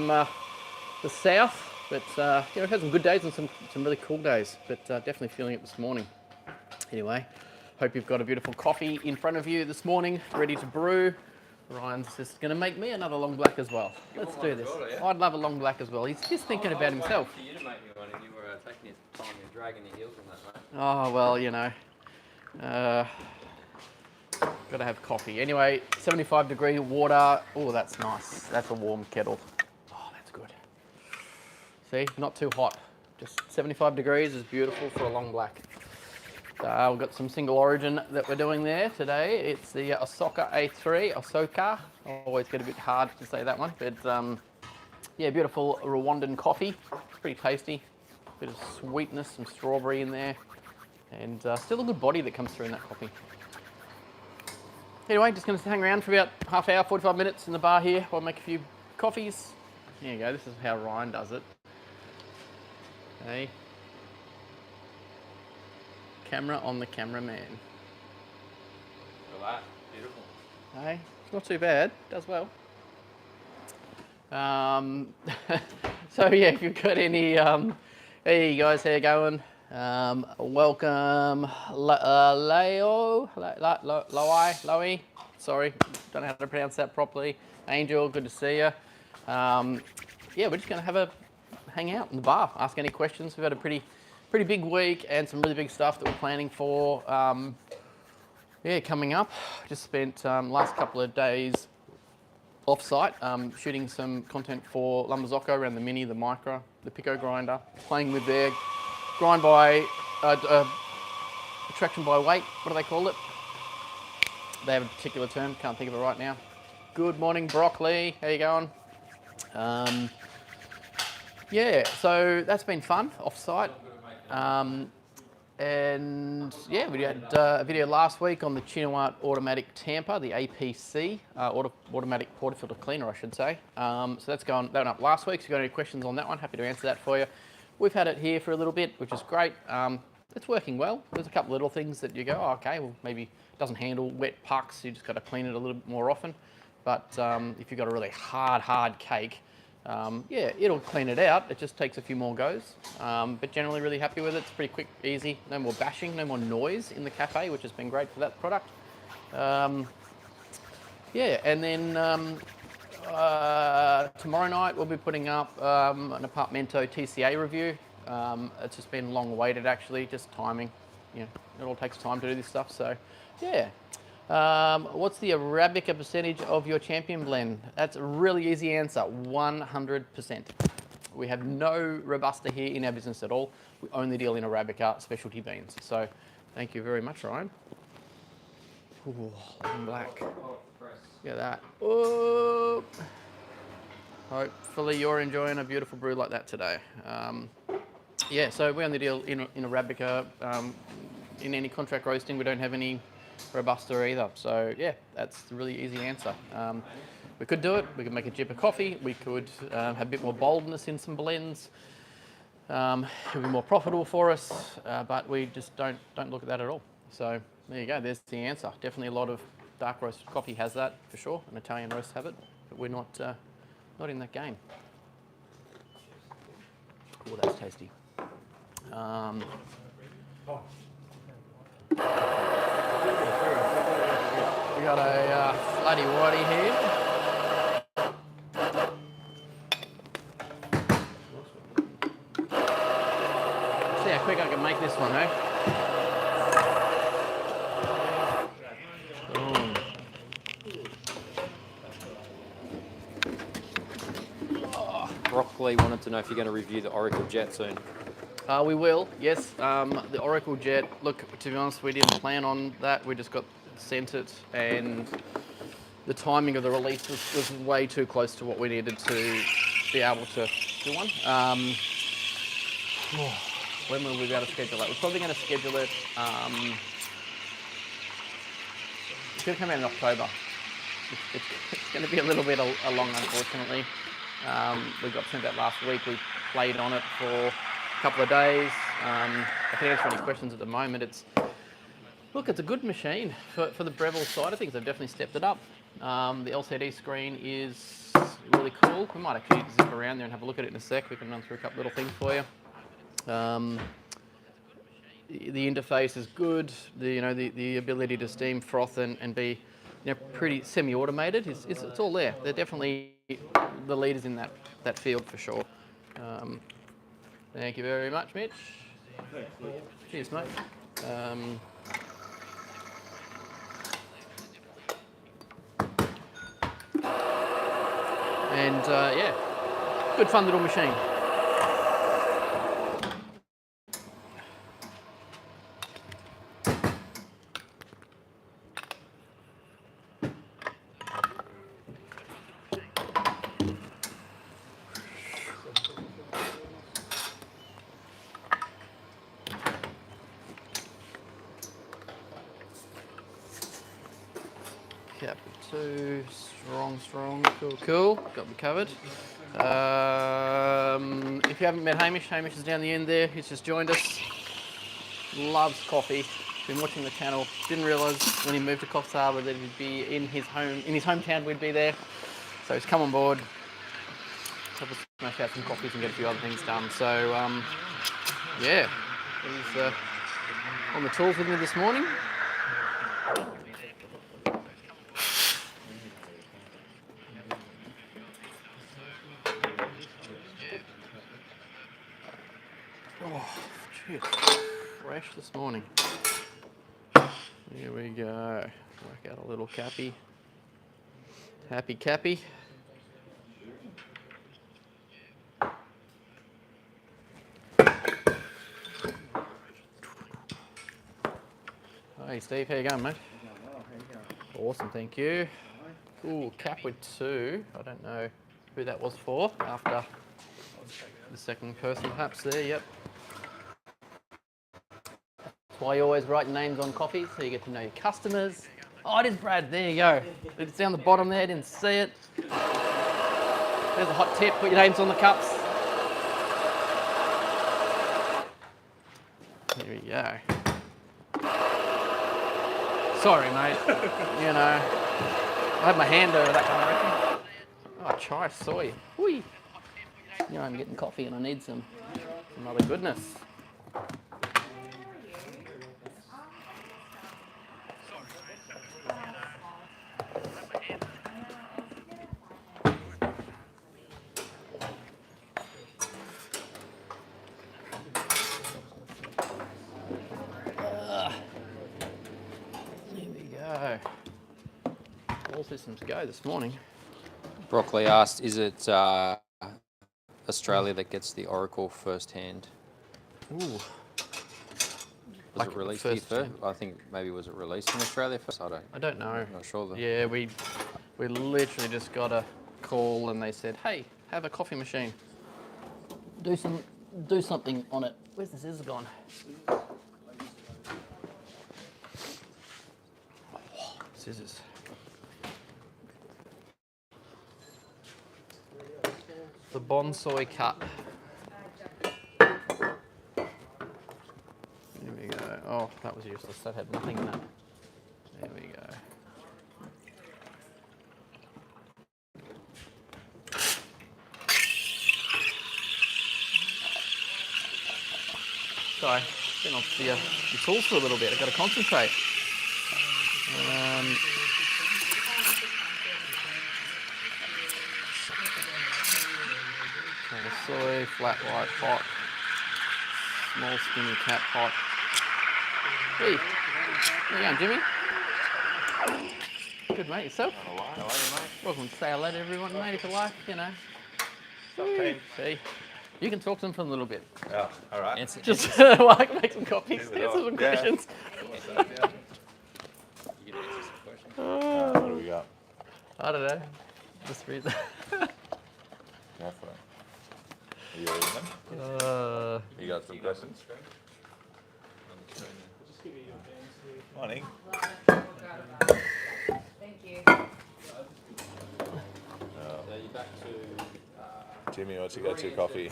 from the south, but you know, we've had some good days and some really cool days, but definitely feeling it this morning. Anyway, hope you've got a beautiful coffee in front of you this morning, ready to brew. Ryan's just going to make me another long black as well. Let's do this. Well, yeah? I'd love a long black as well. He's just thinking about himself. For you to make me one, and you were taking your time and dragging your heels on that, mate. Oh, well, you know. Got to have coffee. Anyway, 75-degree water. Oh, that's nice. That's a warm kettle. Oh, that's good. See, not too hot. Just 75 degrees is beautiful for a long black. We've got some single origin that we're doing there today. It's the Osaka A3, Osaka. I always get a bit hard to say that one, but yeah, beautiful Rwandan coffee. It's pretty tasty. Bit of sweetness, some strawberry in there, and still a good body that comes through in that coffee. Anyway, just going to hang around for about half hour, 45 minutes in the bar here while I make a few coffees. There you go, this is how Ryan does it. Okay. Camera on the cameraman. Look at that, beautiful. Hey, it's not too bad, does well. So yeah, if you've got any, hey guys, how you going? Welcome, Loie, sorry, don't know how to pronounce that properly. Angel, good to see you. Yeah, we're just going to have a hang out in the bar, ask any questions. We've had a pretty big week and some really big stuff that we're planning for. Yeah, coming up. Just spent last couple of days off-site shooting some content for Marzocco around the Mini, the Micro, the Pico grinder, playing with their grind by attraction by weight. What do they call it? They have a particular term. Can't think of it right now. Good morning, Broccoli. How you going? Yeah, so that's been fun off-site. And yeah, we had a video last week on the Chinoart automatic tamper, the APC, automatic portafilter cleaner, I should say. So that went up last week. So if you've got any questions on that one, happy to answer that for you. We've had it here for a little bit, which is great. It's working well. There's a couple little things that you go, oh, okay, well maybe it doesn't handle wet pucks. You just got to clean it a little bit more often. But if you've got a really hard cake, yeah, it'll clean it out. It just takes a few more goes, but generally really happy with it. It's pretty quick, easy, no more bashing, no more noise in the cafe, which has been great for that product. Yeah, and then tomorrow night we'll be putting up an Apartmento TCA review. It's just been long awaited actually, just timing. You know, it all takes time to do this stuff, so yeah. What's the Arabica percentage of your champion blend? That's a really easy answer, 100%. We have no Robusta here in our business at all. We only deal in Arabica specialty beans. So thank you very much, Ryan. Ooh, black. Look at that. Oh. Hopefully you're enjoying a beautiful brew like that today. Yeah, so we only deal in Arabica. In any contract roasting, we don't have any Robusta either. So yeah, that's the really easy answer. We could do it. We could make a jipper coffee. We could have a bit more boldness in some blends. It would be more profitable for us, but we just don't look at that at all. So there you go. There's the answer. Definitely a lot of dark roast coffee has that for sure, and Italian roasts have it, but we're not in that game. Oh, that's tasty. We got a Bloody Whitey here. See how quick I can make this one, eh? Broccoli wanted to know if you're going to review the Oracle Jet soon. We will, yes. The Oracle Jet, look, to be honest, we didn't plan on that. We just got sent it, and the timing of the release was way too close to what we needed to be able to do one. When will we be able to schedule that? We're probably going to schedule it, it's going to come out in October. It's going to be a little bit long, unfortunately. We got sent that last week. We played on it for a couple of days. I can answer any questions at the moment. Look, it's a good machine for the Breville side of things. They've definitely stepped it up. The LCD screen is really cool. We might actually zip around there and have a look at it in a sec. We can run through a couple little things for you. The interface is good. The ability to steam, froth, and be pretty semi-automated. It's all there. They're definitely the leaders in that field for sure. Thank you very much, Mitch. Cheers, mate. Yeah, good fun little machine. Cap 2, strong, cool. Got me covered. If you haven't met Hamish is down the end there. He's just joined us. Loves coffee. Been watching the channel. Didn't realise when he moved to Coffs Harbour that he'd be in his hometown. We'd be there. So he's come on board. Help us smash out some coffees and get a few other things done. So yeah, he's on the tools with me this morning. Oh, geez. Fresh this morning. Here we go. Work out a little cappy. Happy cappy. Hey Steve, how you going, mate? Awesome, thank you. Ooh, cap with 2. I don't know who that was for after the second person perhaps there, yep. That's why you always write names on coffee so you get to know your customers. Oh, it is Brad, there you go. It's down the bottom there, didn't see it. There's a hot tip, put your names on the cups. There we go. Sorry, mate. I had my hand over that one, I reckon. Oh, chai soy. Whee. I'm getting coffee and I need some other goodness. Here we go. All systems go this morning. Broccoli asked, is it Australia that gets the Oracle firsthand? Ooh. Was it released here first? I think maybe was it released in Australia first? I don't know. I'm not sure. Yeah, we literally just got a call and they said, hey, have a coffee machine. Do something on it. Where's the scissors gone? Scissors. The bonsai cut. There we go. Oh, that was useless. That had nothing in it. There we go. Sorry, been off the tools for a little bit. I've got to concentrate. Soy, flat white, hot. Small skinny cap, hot. Hey, how you going, Jimmy? Good, mate. Yourself? How are you, mate? Welcome to say hello to everyone, mate, if you like, See, you can talk to them for a little bit. Oh, all right. Just make some copies, answer some questions. What do we got? I don't know. Just read that. Go for it. Are you reading them? You got some questions? Morning. Thank you. Jimmy, what's your go-to coffee?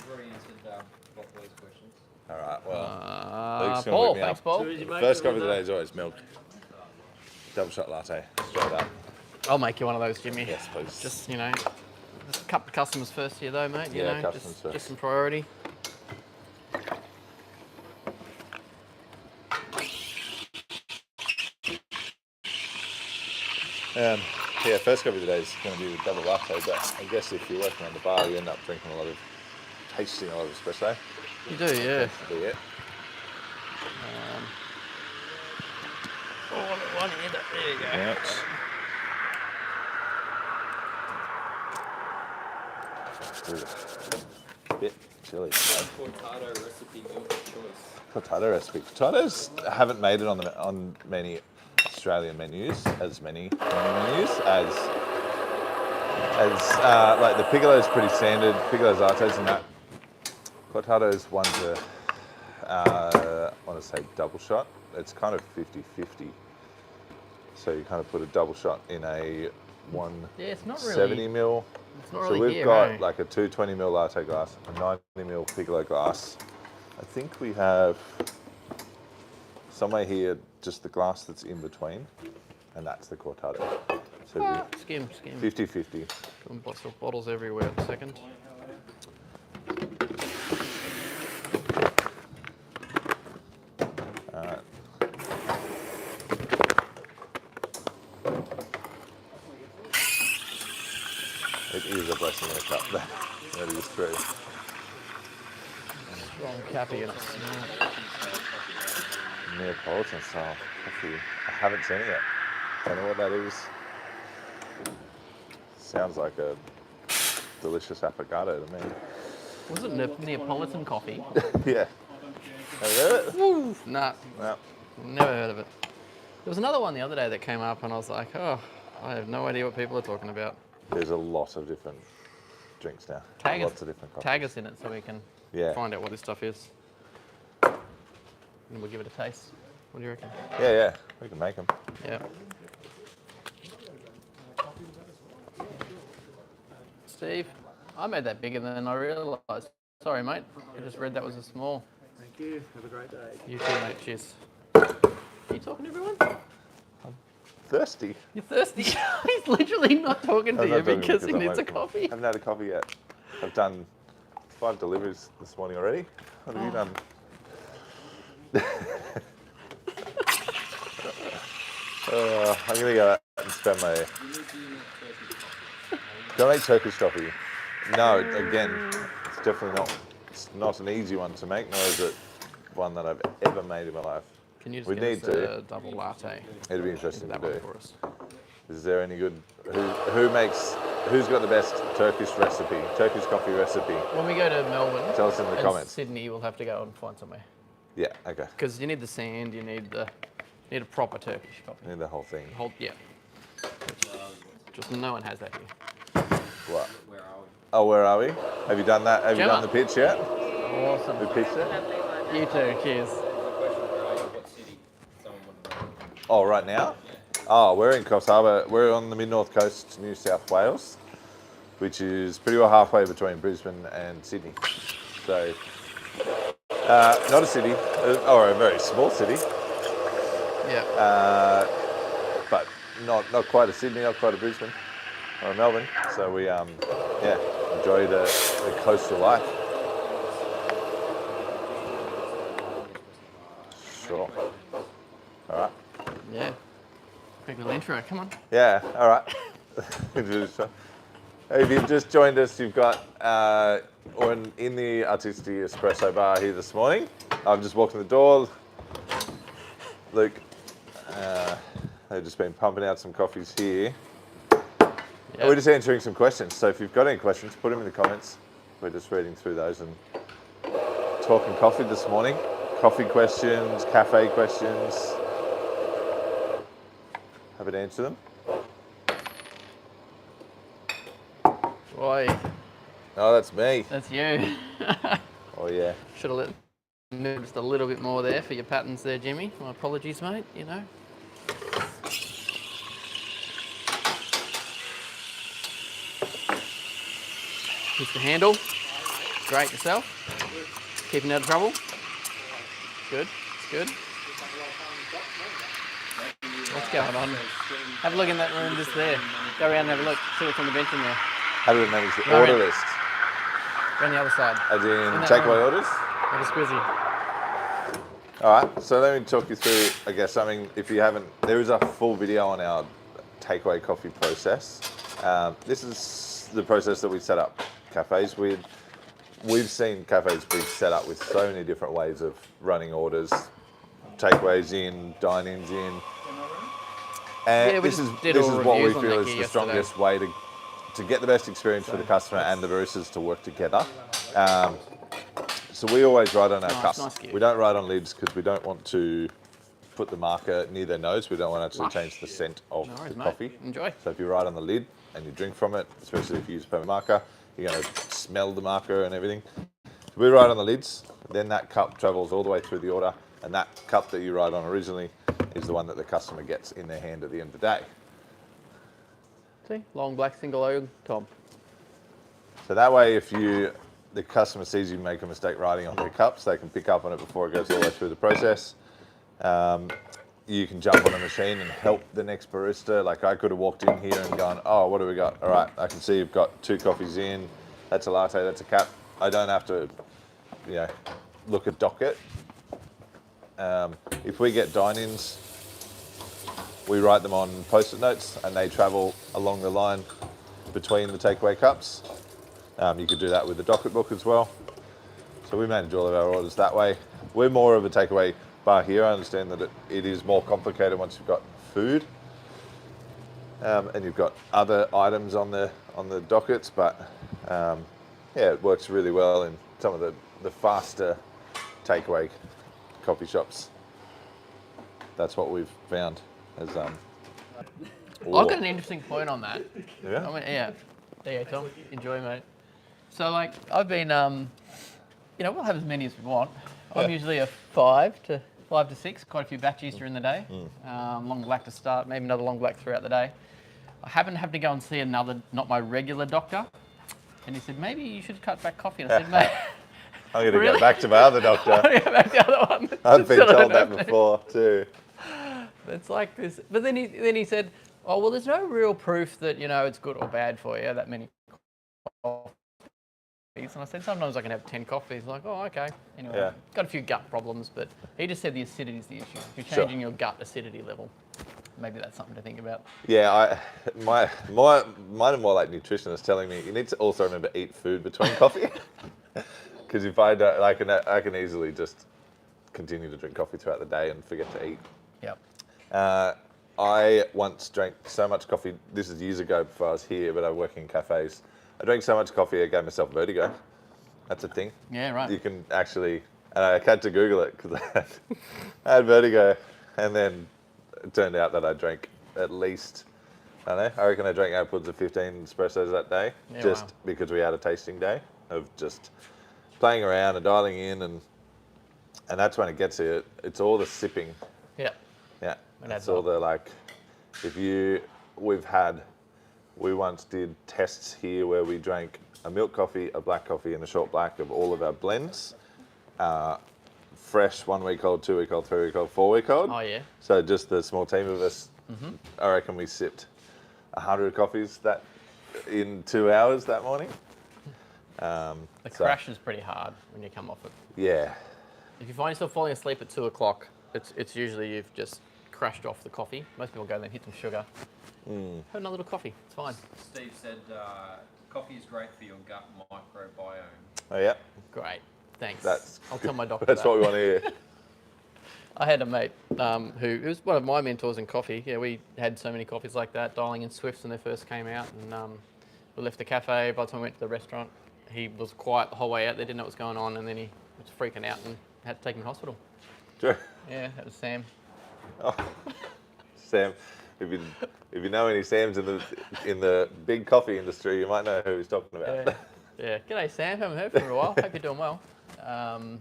All right, well, Luke's gonna Paul, whip me thanks, up. Paul. The first coffee of the day is always milk. Double shot latte, straight up. I'll make you one of those, Jimmy. Yes, please. Just, you know, just a couple of customers first here though, mate. You Yeah, know, customers just first. some priority. Yeah, first coffee today is going to be the double latte, but I guess if you're working on the bar, you end up tasting a lot of espresso. You do, yeah. Tends to be it. One here, there you go. Right. Ooh, bit chilly. Cortado recipe milk choice. Cortado recipe. Cortados haven't made it on many Australian menus, as many menus as like the Piccolo's pretty standard. Piccolo's lattes and that. Cortado's one's I want to say double shot. It's kind of 50-50. So you kind of put a double shot in a 170 ml. It's not So really we've here, got eh? like a 220 ml latte glass, a 90 ml Piccolo glass. I think we have somewhere here just the glass that's in between, and that's the Cortado. So Skim. 50-50. Bottles everywhere at the second. It is a blessing in a cup. That is true. Strong cappy in it. Neapolitan style coffee. I haven't seen it yet. Don't know what that is. Sounds like a delicious affogato to me. Was it Neapolitan coffee? Yeah. Have you heard it? Woo! Nah, No. never heard of it. There was another one the other day that came up and I was like, oh, I have no idea what people are talking about. There's a lot of different drinks now. Lots of different coffees. Tag us in it so we can find out what this stuff is. And we'll give it a taste. What do you reckon? Yeah. We can make them. Yeah. Steve, I made that bigger than I realised. Sorry, mate. I just read that was a small. Thank you. Have a great day. You too, mate. Cheers. Are you talking to everyone? Thirsty. You're thirsty. He's literally not talking to I'm you not talking because he I'm needs a waiting. coffee. I haven't had a coffee yet. I've done 5 deliveries this morning already. What have you done? I'm going to go out and spend my... Do I make Turkish coffee? No, again, it's definitely not. It's not an easy one to make, nor is it one that I've ever made in my life. Can you just We give need us to. a double latte? It'd be interesting to That one do. for us. Is there any good? Who's got the best Turkish coffee recipe? When we go to Melbourne Tell us in the and comments. Sydney, we'll have to go and find somewhere. Yeah. Okay. Because you need the sand, you need a proper Turkish coffee. Need the whole thing. Just no one has that here. What? Oh, where are we? Have you done that? Have you Gemma. done the pitch yet? Awesome. Who pitched it? You too. Cheers. Oh, right now? Oh, we're in Coffs Harbour. We're on the mid-north coast, New South Wales, which is pretty well halfway between Brisbane and Sydney. So, not a city, or a very small city, Yeah. but not quite a Sydney, not quite a Brisbane or a Melbourne. So we, enjoy the coastal life. Sure. All right. Yeah. Quick little intro. Come on. Yeah, all right. If you've just joined us, you've got, or in the Artisti Espresso bar here this morning. I've just walked in the door. Luke, they've just been pumping out some coffees here. Yeah. We're just answering some questions. So if you've got any questions, put them in the comments. We're just reading through those and talking coffee this morning. Coffee questions, cafe questions. Happy to answer them. Oi, Oh, that's me. that's you. Oh, yeah. Should have let move just a little bit more there for your patterns there, Jimmy. My apologies, mate. You know. Here's the handle. Great yourself. Keeping out of trouble. Good. It's good. What's going on? Have a look in that room just there. Go around and have a look. See what's on the bench in there. How do we manage the Go order around. list? Go on the other side. As in that takeaway room. orders? Like a squizzy. All right, so let me talk you through, I guess, something, if you haven't, there is a full video on our takeaway coffee process. This is the process that we set up cafes with. We've seen cafes be set up with so many different ways of running orders, takeaways in, dine-ins in. And Yeah, we this just is did this all is what we reviews on feel that is gear the yesterday. strongest way to get the best experience for the customer and the baristas to work together. So we always write on our cups. nice gear. We don't write on lids because we don't want to put the marker near their nose. We don't want to actually change the scent of No worries, the mate. coffee. Enjoy. So if you write on the lid and you drink from it, especially if you use a permanent marker, you're going to smell the marker and everything. So we write on the lids, then that cup travels all the way through the order, and that cup that you write on originally is the one that the customer gets in their hand at the end of the day. See? Long black single oil top. So that way, if the customer sees you make a mistake writing on their cups, they can pick up on it before it goes all the way through the process. You can jump on a machine and help the next barista. Like I could have walked in here and gone, oh, what do we got? All right, I can see you've got 2 coffees in. That's a latte, that's a cap. I don't have to, look at docket. If we get dine-ins, we write them on post-it notes and they travel along the line between the takeaway cups. You could do that with the docket book as well. So we manage all of our orders that way. We're more of a takeaway bar here. I understand that it is more complicated once you've got food and you've got other items on the dockets, but it works really well in some of the faster takeaway coffee shops. That's what we've found as I've got an interesting point on that. Yeah. I mean, yeah. There you go, Tom. Enjoy, mate. So, like, I've been, we'll have as many as we want. I'm usually a 5 to 6, quite a few batches during the day. Long black to start, maybe another long black throughout the day. I happen to have to go and see another, not my regular doctor. And he said, maybe you should cut back coffee. And I said, mate. I'm going to go back to my other doctor. I'm going to go back to the other one. I've been told that before too. It's like this. But then he said, oh, well, there's no real proof that, it's good or bad for you, that many coffees. And I said, sometimes I can have 10 coffees. Like, oh, okay. Anyway, got a few gut problems, but he just said the acidity is the issue. If you're changing your gut acidity level, maybe that's something to think about. Yeah, mine are more like nutritionists telling me you need to also remember eat food between coffee. Because if I don't, I can easily just continue to drink coffee throughout the day and forget to eat. Yep. I once drank so much coffee, this is years ago before I was here, but I work in cafes. I drank so much coffee I gave myself vertigo. That's a thing. Yeah, right. You can actually, and I had to Google it because I had vertigo, and then it turned out that I drank at least, I reckon I drank upwards of 15 espressos that day, because we had a tasting day of just playing around and dialing in, and that's when it gets you. It's all the sipping. Yeah. Yeah. It's all the we once did tests here where we drank a milk coffee, a black coffee, and a short black of all of our blends. Fresh 1 week old, 2 week old, 3 week old, 4 week old. Oh, yeah. So just the small team of us, I reckon we sipped 100 coffees in 2 hours that morning. The crash is pretty hard when you come off it. Yeah. If you find yourself falling asleep at 2 o'clock, it's usually you've just crashed off the coffee. Most people go there and hit some sugar. Have another little coffee. It's fine. Steve said coffee is great for your gut microbiome. Oh, yeah. Great. Thanks. I'll good. tell my doctor That's that. what we want to hear. I had a mate who was one of my mentors in coffee. Yeah, we had so many coffees like that, dialing in Swifts when they first came out. And we left the cafe. By the time we went to the restaurant, he was quiet the whole way out there, didn't know what was going on. And then he was freaking out and had to take him to hospital. Sure. Yeah, that was Sam. Oh, Sam. If you know any Sams in the big coffee industry, you might know who he's talking about. Yeah. G'day, Sam. Haven't heard from you in a while. Hope you're doing well. So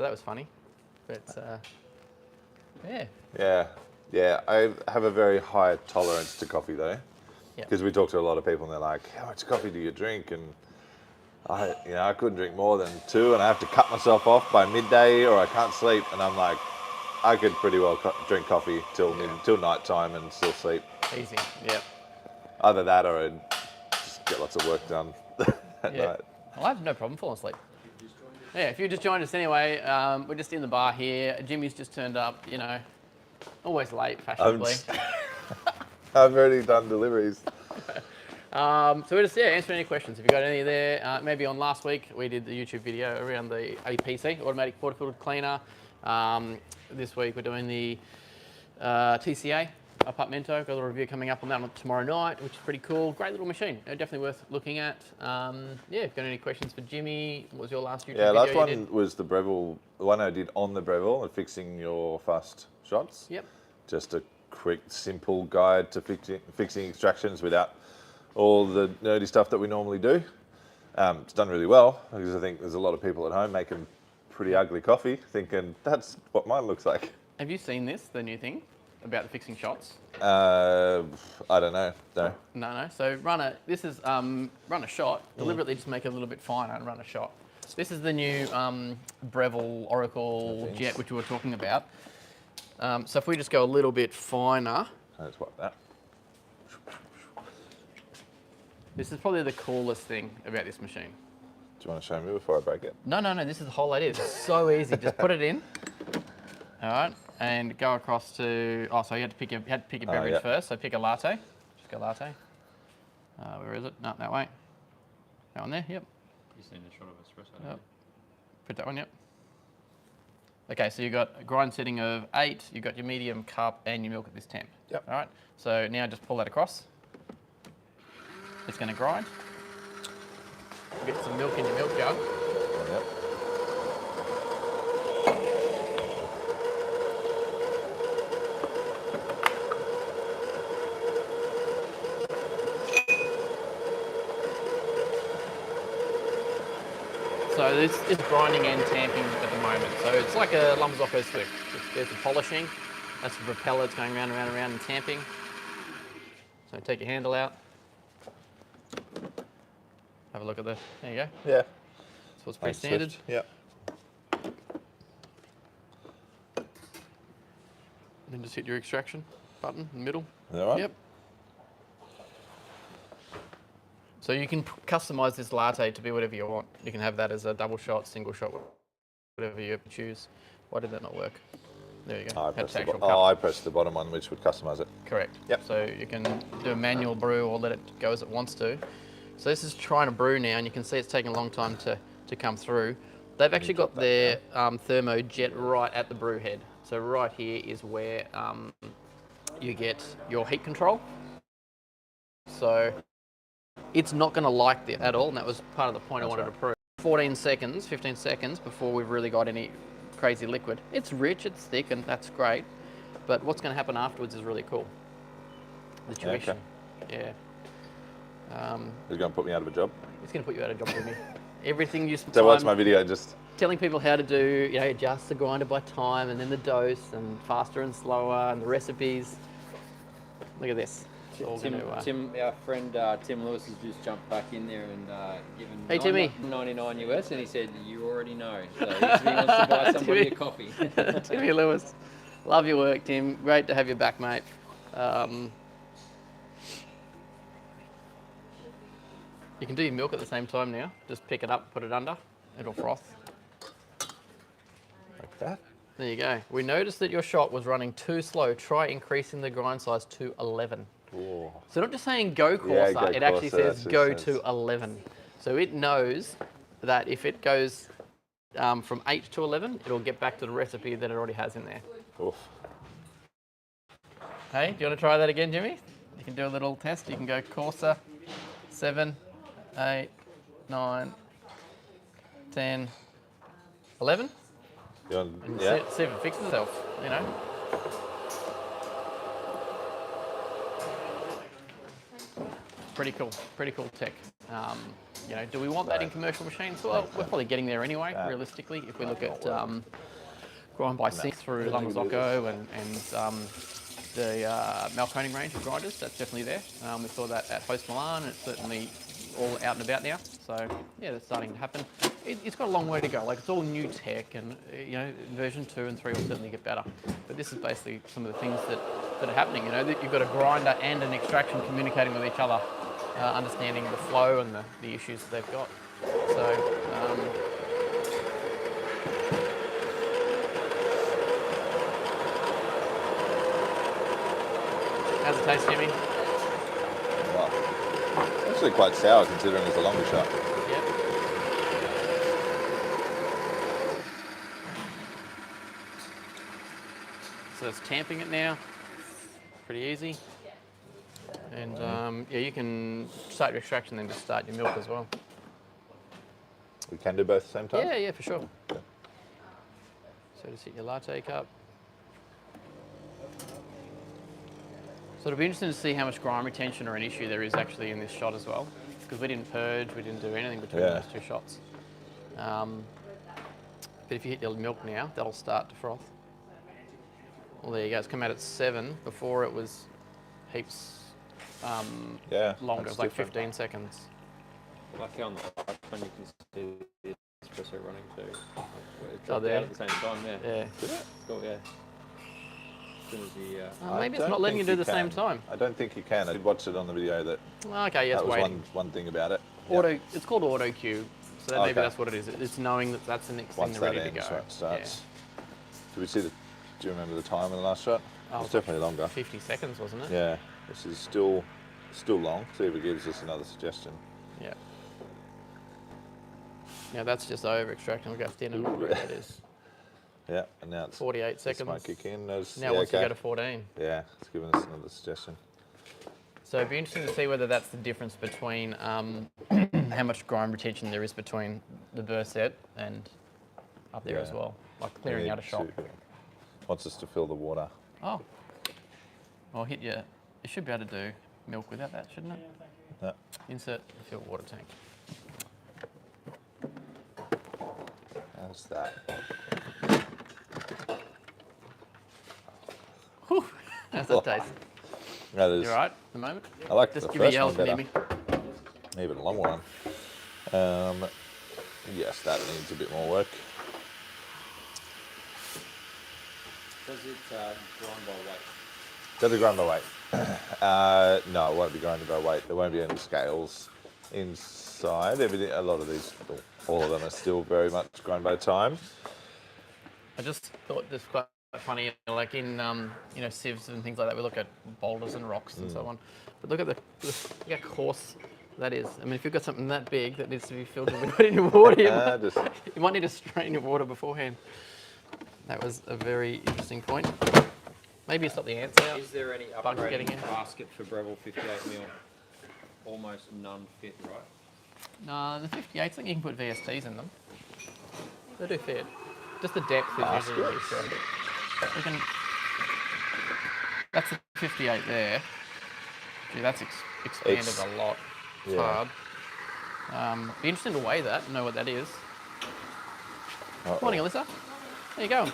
that was funny. But Yeah. I have a very high tolerance to coffee though, because we talk to a lot of people and they're like, "How much coffee do you drink?" And I couldn't drink more than 2, and I have to cut myself off by midday, or I can't sleep. And I'm like, I could pretty well drink coffee till night time and still sleep. Easy, yeah. Either that or I'd just get lots of work done at night. Well, I have no problem falling asleep. Yeah, if you just joined us anyway, we're just in the bar here. Jimmy's just turned up, you know, always late, fashionably. I've already done deliveries. So we're just answering any questions. If you got any there, maybe on last week we did the YouTube video around the APC, automatic portafilter cleaner. This week we're doing the TCA Apartmento. Got a little review coming up on that one tomorrow night, which is pretty cool. Great little machine, definitely worth looking at. Yeah, if you've got any questions for Jimmy, what was your last YouTube video? Yeah, last one was the Breville, the one I did on the Breville and fixing your fast shots. Yep. Just a quick, simple guide to fixing extractions without all the nerdy stuff that we normally do. It's done really well because I think there's a lot of people at home making pretty ugly coffee thinking that's what mine looks like. Have you seen this, the new thing about the fixing shots? I don't know. No. No. So run a shot, deliberately just make it a little bit finer and run a shot. This is the new Breville Oracle Jet, which we were talking about. So if we just go a little bit finer. Let's swap that. This is probably the coolest thing about this machine. Do you want to show me before I break it? No, this is the whole idea. It's so easy. Just put it in. All right, and go across to. Oh, so you had to pick your beverage first. So pick a latte. Just go latte. Where is it? No, that way. That one there. Yep. You've seen a shot of espresso. Yep. Put that one. Yep. Okay, so you've got a grind setting of 8. You've got your medium cup and your milk at this temp. Yep. All right. So now just pull that across. It's going to grind. Get some milk in your milk jug. Yep. So this is grinding and tamping at the moment. So it's like a Marzocco slip. There's the polishing. That's the propeller. It's going round and round and round and tamping. So take your handle out. Have a look at the, there you go. Yeah. So it's pretty standard. Swift. Yep. And then just hit your extraction button in the middle. Is that right? Yep. So you can customize this latte to be whatever you want. You can have that as a double shot, single shot, whatever you choose. Why did that not work? There you go. I pressed the bottom one, which would customize it. Correct. Yep. So you can do a manual brew or let it go as it wants to. So this is trying to brew now, and you can see it's taking a long time to come through. They've actually got their thermo jet right at the brew head. So right here is where you get your heat control. So it's not going to like that at all, and that was part of the point I wanted to prove. 14 seconds, 15 seconds before we've really got any crazy liquid. It's rich, it's thick, and that's great. But what's going to happen afterwards is really cool. The tuition. Yeah. He's going to put me out of a job. It's going to put you out of job with me. Everything you spend So watch my video, just telling people how to do, you know, adjust the grinder by time and then the dose and faster and slower and the recipes. Look at this. Tim, our friend Tim Lewis has just jumped back in there and given hey, Timmy. $99 US, and he said, "You already know." So he wants to buy somebody a coffee. Timmy Lewis, love your work, Tim. Great to have you back, mate. You can do your milk at the same time now. Just pick it up, put it under. It'll froth. like that. There you go. We noticed that your shot was running too slow. Try increasing the grind size to 11. Ooh. So not just saying go coarser, go it actually coarser, says go to 11. So it knows that if it goes from 8 to 11, it'll get back to the recipe that it already has in there. Oof. Hey, do you want to try that again, Jimmy? You can do a little test. You can go coarser, 7, 8, 9, 10, 11. And see if it fixes itself, you know. Pretty cool tech. You know, do we want that in commercial machines? Well, we're probably getting there anyway, realistically. If we look at grind by sync through Marzocco and the Mahlkonig range of grinders, that's definitely there. We saw that at Host Milan, and it's certainly all out and about now. So yeah, that's starting to happen. It's got a long way to go. Like it's all new tech, and you know, version 2 and 3 will certainly get better. But this is basically some of the things that are happening. You know, that you've got a grinder and an extraction communicating with each other, understanding the flow and the issues that they've got. So. How's it taste, Jimmy? Wow. Actually quite sour considering it's a longer shot. Yep. So it's tamping it now. Pretty easy. And yeah, you can start your extraction then just start your milk as well. We can do both at the same time? Yeah, for sure. So just hit your latte cup. So it'll be interesting to see how much grime retention or an issue there is actually in this shot as well. Because we didn't purge, we didn't do anything between those two shots. But if you hit your milk now, that'll start to froth. Well, there you go, it's come out at 7. Before it was heaps longer, it was like 15 seconds. Like on the iPhone, you can see the espresso running too. It Oh, there. out at the same time, yeah. Yeah. Did it? Cool, yeah. As soon as the, Maybe it's not letting you do the same time. I don't think you can. I did watch it on the video that Okay, yes, that was waiting. one thing about it. It's called auto queue. So maybe that's what it is. It's knowing that that's the next Once thing they're that ready to ends, go. right, starts. Do we see the? Do you remember the time in the last shot? Oh, It's definitely longer. 50 seconds, wasn't it? Yeah, this is still long. See if it gives us another suggestion. Yeah. Now that's just over extracting. We'll go to the end of it. That is Yeah, and now it's 48 this might seconds. kick in. Now once you go to 14. Yeah, it's giving us another suggestion. So it'd be interesting to see whether that's the difference between how much grime retention there is between the burst set and up there as well, like clearing out a shot. Wants us to fill the water. Oh, I'll hit you. You should be able to do milk without that, shouldn't it? Yeah. Insert the fill water tank. How's that? Whew. How's that taste? That is. You all right at the moment? I like Just the give me a first yell one if you better. need me. Even a longer one. Yes, that needs a bit more work. does it grind by weight? Does it grind by weight? No, it won't be grinded by weight. There won't be any scales inside. Everything, a lot of these, all of them are still very much grind by time. I just thought this quite funny, like in you know, sieves and things like that. We look at boulders and rocks and so on, but look at look how coarse that is. I mean, if you've got something that big that needs to be filtered and put in your water, you might need to strain your water beforehand. That was a very interesting point. Maybe it's not the answer. Is there any Bugs getting upgrading in. basket for Breville 58mm? Almost none fit, right? No, the 58s, I think you can put VSTs in them. They do fit. Just the depth is usually the issue. We can. That's the 58 there. Gee, that's expanded a lot. It's hard. Be interesting to weigh that and know what that is. Morning, Alyssa. How you going?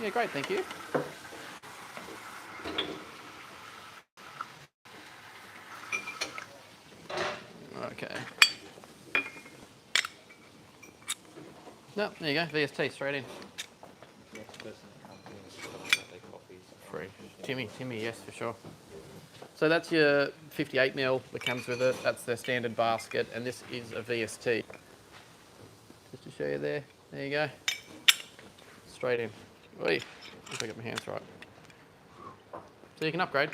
Yeah, great, thank you. Okay. No, there you go. VST straight in. Next person that comes in is talking about their coffees. Free. Timmy, yes, for sure. So that's your 58mm that comes with it. That's the standard basket, and this is a VST. Just to show you there. There you go. Straight in. Oi, if I get my hands right. So you can upgrade.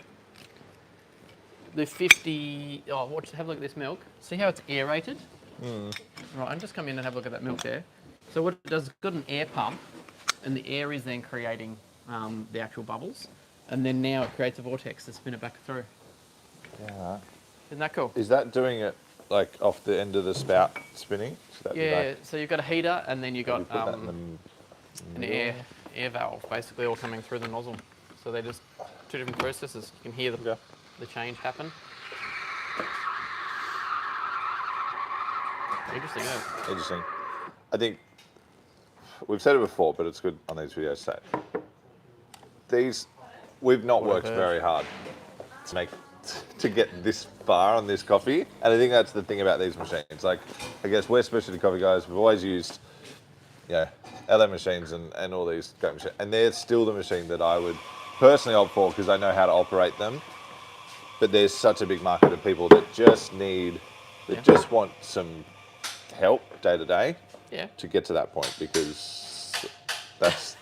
The 50. Oh, watch. Have a look at this milk. See how it's aerated? Right, and just come in and have a look at that milk there. So what it does, it's got an air pump, and the air is then creating the actual bubbles, and then now it creates a vortex to spin it back through. Yeah. Isn't that cool? Is that doing it like off the end of the spout spinning? Should that be Yeah. back? So you've got a heater, and then you've got You put that in an air valve, basically all coming through the nozzle. So they're just two different processes. You can hear the change happen. Interesting, isn't it? Interesting. I think we've said it before, but it's good on these videos to say. We've not worked very hard to to get this far on this coffee. And I think that's the thing about these machines. Like, I guess we're specialty coffee guys. We've always used, LM machines and all these great machines. And they're still the machine that I would personally opt for because I know how to operate them. But there's such a big market of people that just just want some help day to day to get to that point, because that's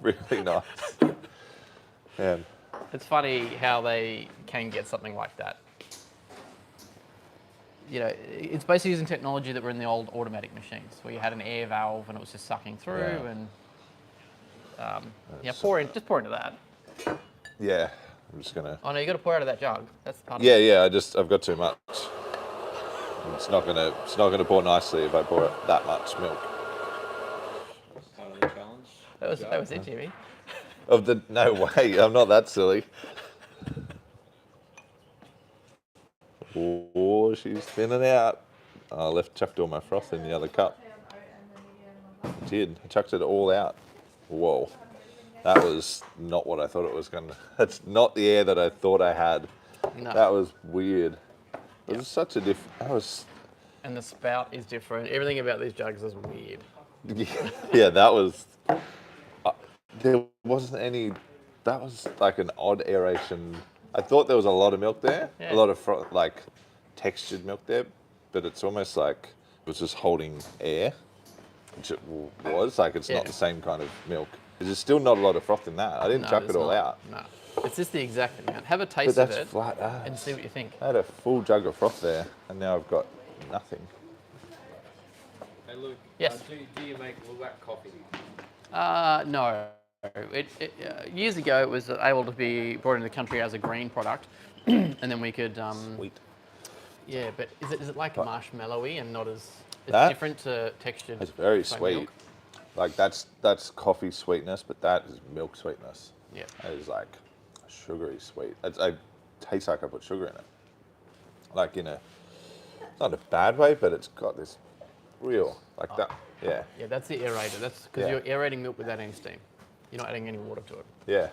really nice. And It's funny how they can get something like that. You know, it's basically using technology that were in the old automatic machines, where you had an air valve and it was just sucking through, and pour into that. Yeah, I'm just gonna. Oh no, you got to pour out of that jug. That's the part. Yeah. I've got too much. It's not gonna pour nicely if I pour it that much milk. That's part of the challenge. That was it, Jimmy. No way, I'm not that silly. Oh, she's thinning out. I chucked all my froth in the other cup. I did. I chucked it all out. Whoa. That was not what I thought it was going to. That's not the air that I thought I had. No. That was weird. It was such a And the spout is different. Everything about these jugs is weird. Yeah, that was. There wasn't any. That was like an odd aeration. I thought there was a lot of milk there, a lot of textured milk there, but it's almost like it was just holding air, which it was. Like, it's not the same kind of milk. There's still not a lot of froth in that. I didn't chuck it all out. No, it's just the exact amount. Have a taste of it flat and see what you think. I had a full jug of froth there, and now I've got nothing. Hey Luke, Yes. Do you make Luwak coffee? No. Years ago, it was able to be brought into the country as a green product, and then we could. Sweet. Yeah, but is it like marshmallowy and not as? It's That? different to textured. It's very plain sweet. milk. Like, that's coffee sweetness, but that is milk sweetness. Yeah. It is like sugary sweet. It tastes like I put sugar in it. Like, not a bad way, but it's got this real, like that. Yeah. Yeah, that's the aerator. That's because you're aerating milk without any steam. You're not adding any water to it. Yeah.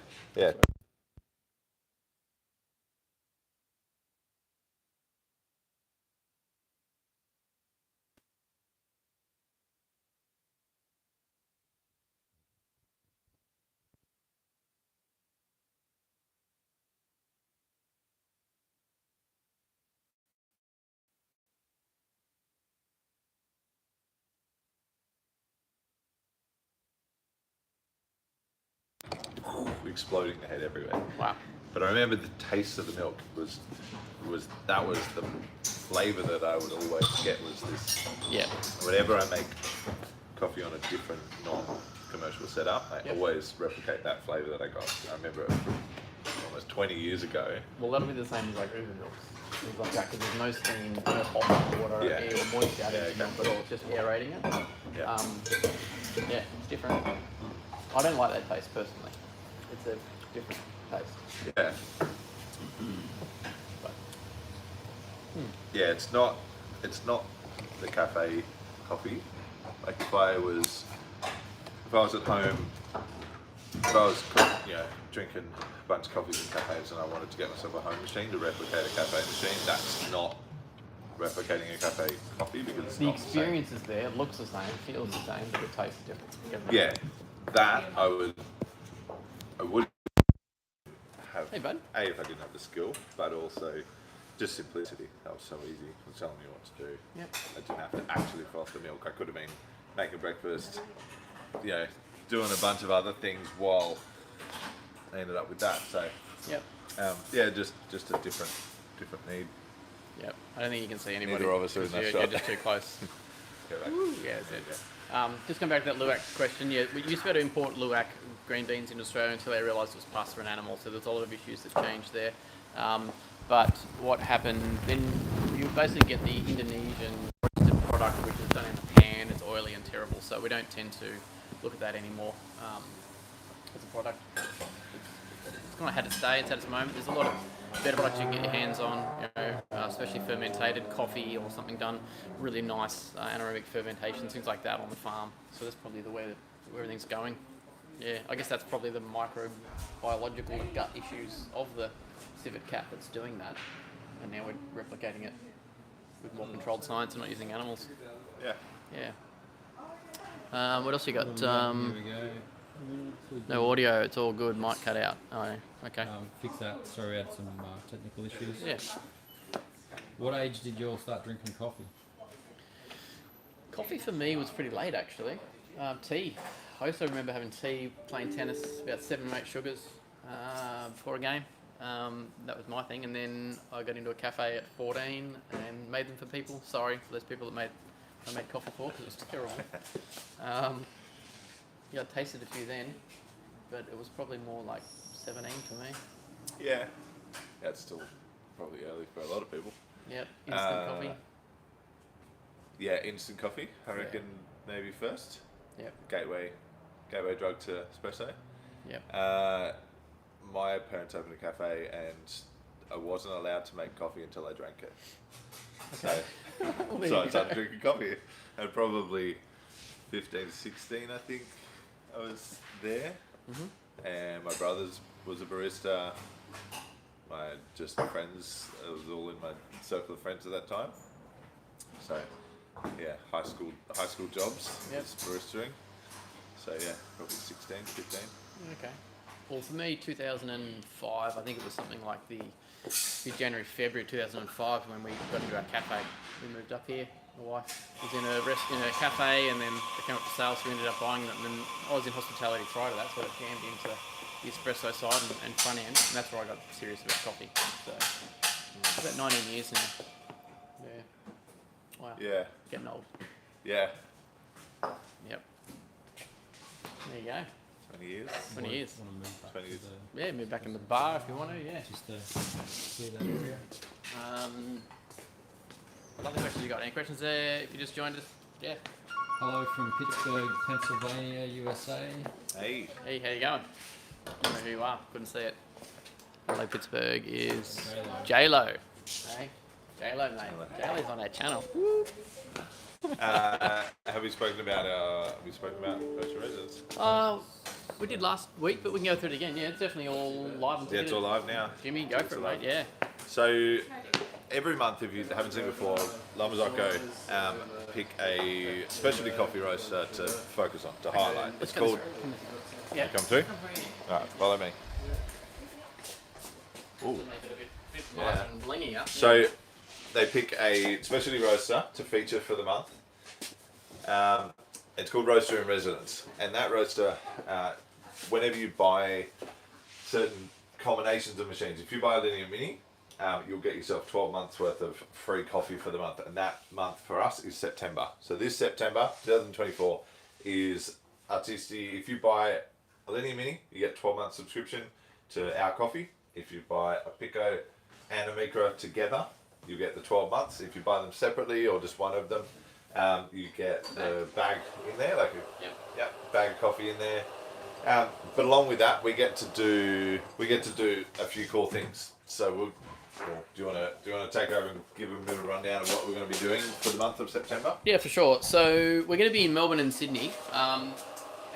Exploding the head everywhere. Wow. But I remember the taste of the milk was the flavour that I would always get was this. Yeah. Whenever I make coffee on a different non-commercial setup, I always replicate that flavour that I got. I remember it from almost 20 years ago. Well, that'll be the same as like Uber milks. Things like that, because there's no steam, no hot water, air or moisture added to milk at all. It's just aerating it. Yeah. It's different. I don't like that taste personally. It's a different taste. Yeah. But, Yeah, it's not the cafe coffee. Like, if I was at home, if I was drinking a bunch of coffees in cafes and I wanted to get myself a home machine to replicate a cafe machine, that's not replicating a cafe coffee, because it's the not experience is there. It looks the same, feels the same, but it tastes different. Yeah, that I would have. Hey, bud. A, if I didn't have the skill, but also just simplicity. That was so easy. It was telling me what to do. Yep. I didn't have to actually froth the milk. I could have been making breakfast, doing a bunch of other things while I ended up with that. So, just a different need. Yep. I don't think you can see anybody. Neither of us are in because that you're shot. just too close. Go back. Yeah, that's it. Just come back to that Luwak question. Yeah, we used to be able to import Luwak green beans in Australia until they realised it was past for an animal. So there's a lot of issues that changed there. But what happened then? You basically get the Indonesian roasted product, which is done in a pan. It's oily and terrible. So we don't tend to look at that anymore as a product. It's kind of had its day. It's had its moment. There's a lot of better products you can get your hands on, especially fermentated coffee or something done really nice anaerobic fermentation, things like that on the farm. So that's probably the way that everything's going. Yeah, I guess that's probably the microbiological gut issues of the civet cat that's doing that. and now we're replicating it with more controlled science and not using animals. Yeah. Yeah. What else you got? Here we go. No audio. It's all good. Might cut out. Oh, okay. Fix that. Sorry, we had some technical issues. Yeah. What age did you all start drinking coffee? Coffee for me was pretty late, actually. Tea. I also remember having tea, playing tennis, about 7 or 8 sugars before a game. That was my thing. And then I got into a cafe at 14 and made them for people. Sorry for those people that I made coffee for, because it was terrible. Yeah, I tasted a few then, but it was probably more like 17 for me. Yeah. That's still probably early for a lot of people. Yep, instant coffee. Yeah, instant coffee. I reckon maybe first. Yep. Gateway drug to espresso. Yep. My parents opened a cafe and I wasn't allowed to make coffee until I drank it. Okay. So I started drinking coffee at probably 15, 16, I think I was there. Mm-hmm. And my brother's was a barista. My just friends, it was all in my circle of friends at that time. So yeah, high school jobs, Yep. just baristering. So yeah, probably 16, 15. Okay. Well, for me, 2005, I think it was something like the January, February 2005 when we got into our cafe. We moved up here. My wife was in a cafe, and then they came up for sale, so we ended up buying them. And then I was in hospitality prior to that, so I jammed into the espresso side and front end, and that's where I got serious about coffee. So about 19 years now. Yeah. Wow. Yeah. Getting old. Yeah. Yep. There you go. 20 years. 20 years. Want to move back 20 years. to Yeah, move back in the bar if you want to. Yeah. just clear that area. What other questions you got? Any questions there? If you just joined us, yeah. Hello from Pittsburgh, Pennsylvania, USA. Hey. Hey, how you going? I don't know who you are. Couldn't see it. Hello, Pittsburgh is J-Lo. Hey, J-Lo, mate. J-Lo's on our channel. Have we spoken about Virtual Residence? We did last week, but we can go through it again. Yeah, it's definitely all live. And Yeah, it's all live now. Jimmy, go for it, mate. Yeah. So every month, if you haven't seen before, Marzocco pick a specialty coffee roaster to focus on, to highlight. It's called. Yeah. Come through. All right, follow me. Ooh. Make it a bit nice and blingy, yeah. So they pick a specialty roaster to feature for the month. It's called Roaster in Residence, and that roaster, whenever you buy certain combinations of machines, if you buy a Linear Mini, you'll get yourself 12 months worth of free coffee for the month, and that month for us is September. So this September 2024 is Artisti. If you buy a Linear Mini, you get 12 months subscription to our coffee. If you buy a Pico and a Micra together, you get the 12 months. If you buy them separately or just one of them, you get the bag in there, like a bag of coffee in there. But along with that, we get to do a few cool things. So do you want to take over and give a bit of a rundown of what we're going to be doing for the month of September? Yeah, for sure. So we're going to be in Melbourne and Sydney, and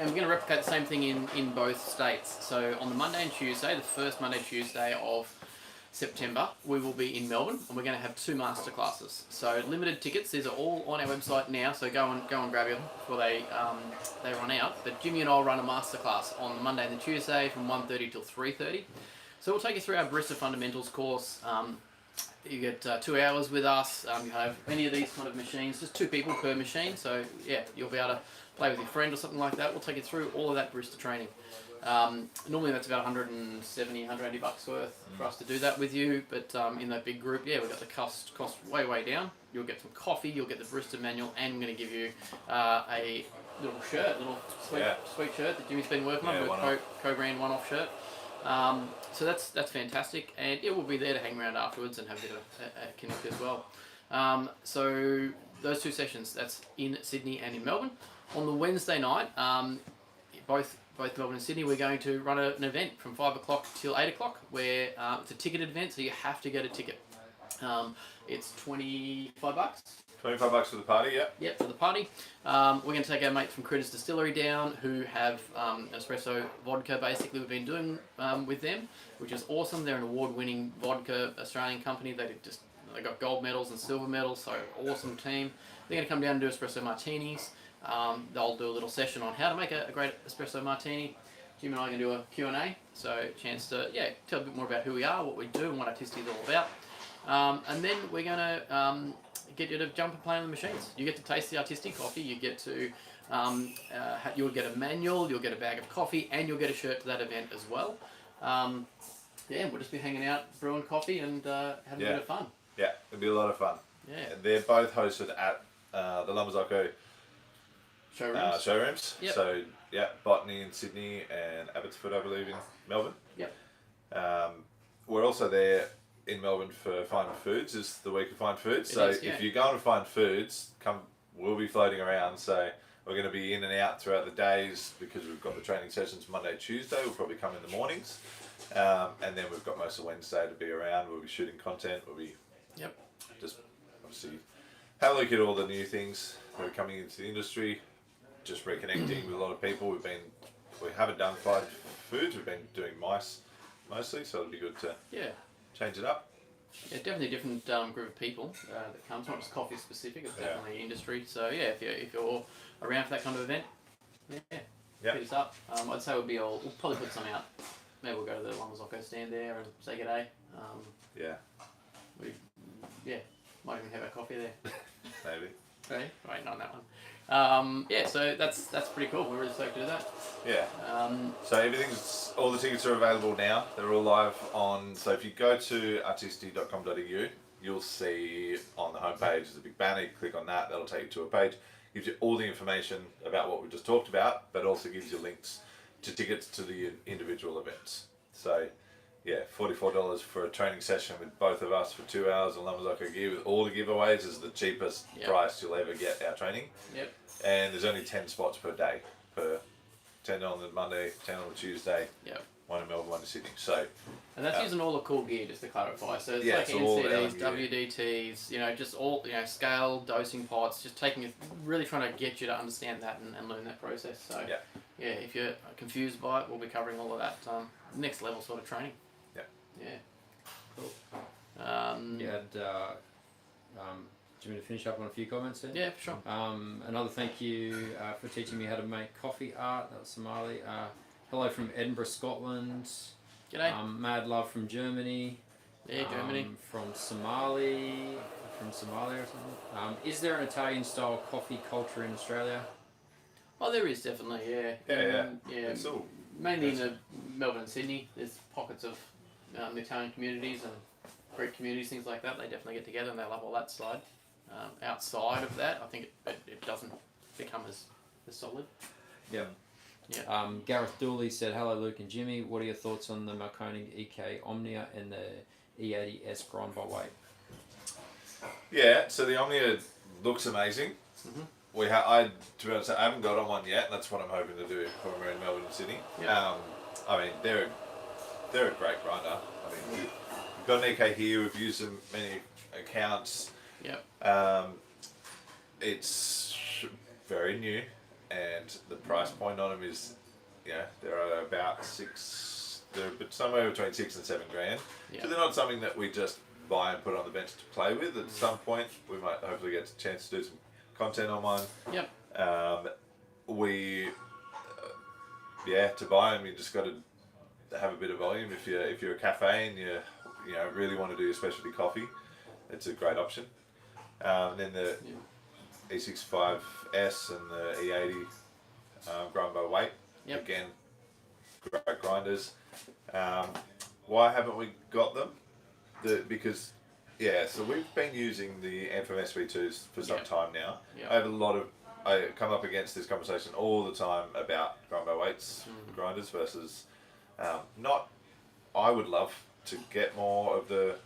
we're going to replicate the same thing in both states. So on the Monday and Tuesday, the first Monday, Tuesday of September, we will be in Melbourne, and we're going to have 2 masterclasses. So limited tickets. These are all on our website now. So go and grab them before they run out. But Jimmy and I'll run a masterclass on the Monday and the Tuesday from 1:30 till 3:30. So we'll take you through our Barista Fundamentals course. You get 2 hours with us. You have any of these kind of machines, just 2 people per machine. So yeah, you'll be able to play with your friend or something like that. We'll take you through all of that barista training. Normally that's about 170, 180 bucks worth for us to do that with you. But in that big group, yeah, we've got the cost way down. You'll get some coffee, you'll get the barista manual, and I'm going to give you a little shirt, sweet shirt that Jimmy's been working on, with co-brand one-off shirt. So that's fantastic, and we'll be there to hang around afterwards and have a bit of a connect as well. So those 2 sessions, that's in Sydney and in Melbourne. On the Wednesday night, both Melbourne and Sydney, we're going to run an event from 5 o'clock till 8 o'clock, where it's a ticketed event, so you have to get a ticket. It's $25 $25 for the party, yeah. Yep, for the party. We're going to take our mates from Critters Distillery down, who have Espresso vodka. Basically, we've been doing with them, which is awesome. They're an award-winning vodka Australian company. They got gold medals and silver medals, so awesome team. They're going to come down and do espresso martinis. They'll do a little session on how to make a great espresso martini. Jim and I are going to do a Q&A, so a chance to tell a bit more about who we are, what we do, and what Artisti is all about. And then we're going to get you to jump and play on the machines. You get to taste the Artisti coffee. You get to you'll get a manual, you'll get a bag of coffee, and you'll get a shirt to that event as well. We'll just be hanging out, brewing coffee, and having a bit of fun. Yeah, it'll be a lot of fun. Yeah, they're both hosted at the Marzocco showrooms. Yep. So Botany in Sydney and Abbotsford, I believe, in Melbourne. Yep. We're also there in Melbourne for Fine Foods. It's the week of Fine Foods. If you're going to Fine Foods, we'll be floating around. So we're going to be in and out throughout the days because we've got the training sessions Monday, Tuesday. We'll probably come in the mornings. And then we've got most of Wednesday to be around. We'll be shooting content. We'll be just obviously have a look at all the new things that are coming into the industry. Just reconnecting with a lot of people. We haven't done Fine Foods. We've been doing mice mostly, so it'll be good to change it up. Yeah, definitely a different group of people that comes. Not just coffee specific. It's definitely industry. So if you're around for that kind of event, hit us up. I'd say we'll probably put some out. Maybe we'll go to the Marzocco stand there and say g'day. Might even have our coffee there. Maybe. Right, waiting on that one. So that's pretty cool. We're really stoked to do that. Yeah. So all the tickets are available now. They're all live on. So if you go to artisti.com.au, you'll see on the homepage there's a big banner. You click on that. That'll take you to a page. Gives you all the information about what we just talked about, but also gives you links to tickets to the individual events. So $44 for a training session with both of us for 2 hours on Marzocco gear with all the giveaways is the cheapest price you'll ever get our training. Yep. And there's only 10 spots per day, 10 on the Monday, 10 on the Tuesday. Yep. One in Melbourne, one in Sydney. So, and that's using all the cool gear, just to clarify. So it's it's like all NCDs, gear. WDTs, just all scale, dosing pots, just really trying to get you to understand that and learn that process. So if you're confused by it, we'll be covering all of that next level sort of training. Yeah. Cool. Do you want me to finish up on a few comments then? Yeah, for sure. Another thank you for teaching me how to make coffee art. That was Somali. Hello from Edinburgh, Scotland. G'day. Mad love from Germany. Yeah, Germany. From Somalia or something. Is there an Italian style coffee culture in Australia? Oh, there is definitely, yeah. Yeah. It's all mainly in the Melbourne and Sydney. There's pockets of the Italian communities and Greek communities, things like that. They definitely get together and they love all that side. Outside of that, I think it doesn't become as solid. Yeah. Yeah. Gareth Dooley said, hello Luke and Jimmy, what are your thoughts on the Mahlkonig EK Omnia and the E80S grind by weight? Yeah, so the Omnia looks amazing. To be honest, I haven't got on one yet. That's what I'm hoping to do when we're in Melbourne and Sydney. Yeah. They're a great grinder. We've got an EK here. We've used them many accounts. Yep. It's very new, and the price point on them is, they're about they're somewhere between $6,000 and $7,000. Yep. So they're not something that we just buy and put on the bench to play with. At some point, we might hopefully get a chance to do some content on one. Yep. To buy them, you just got to have a bit of volume. If you're a cafe and you really want to do your specialty coffee, it's a great option. Then the E65S and the E80 grind by weight. Yep. Again, great grinders. Why haven't we got them? Because so we've been using the Infamous SV2s for some time now. Yep. I come up against this conversation all the time about grind by weights grinders versus I would love to get more of the